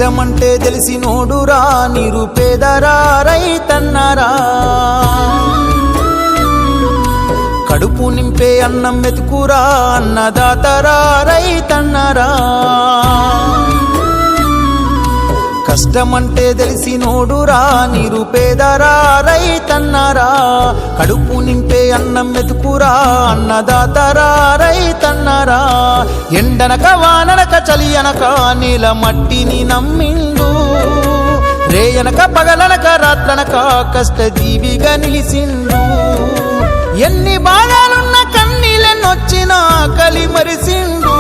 కష్టమంటే తెలిసినోడురా నిరుపేదరా రైతన్నరా కడుపు నింపే అన్నం మెతుకురా అన్నదాతరా రైతన్నరా కష్టమంటే తెలిసినోడురా నిరుపేదరా రైతన్నరా కడుపు నింపే అన్నం మెతుకురా అన్నదాతరా రైతన్నరా ఎండనక వాననక చలి అనక నీల మట్టిని నమ్మిండు రేయనక పగలనక రాత్రనక కష్టజీవిగా నిలిసిండు ఎన్ని బాధలున్న కన్నీళ్ళనొచ్చినా కలి మరిసిండు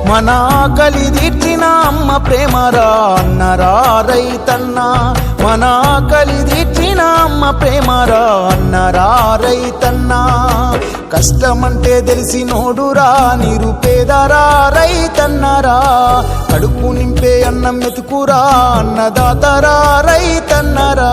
మన ఆకలి తీర్చిన అమ్మ ప్రేమరా అన్నరా రైతన్న మన ఆకలి తీర్చిన అమ్మ ప్రేమరా అన్నరా రైతన్న కష్టమంటే తెలిసినోడురా నిరుపేదరా రైతన్నరా కడుపు నింపే అన్నం మెతుకురా అన్నదాతరా రైతన్నరా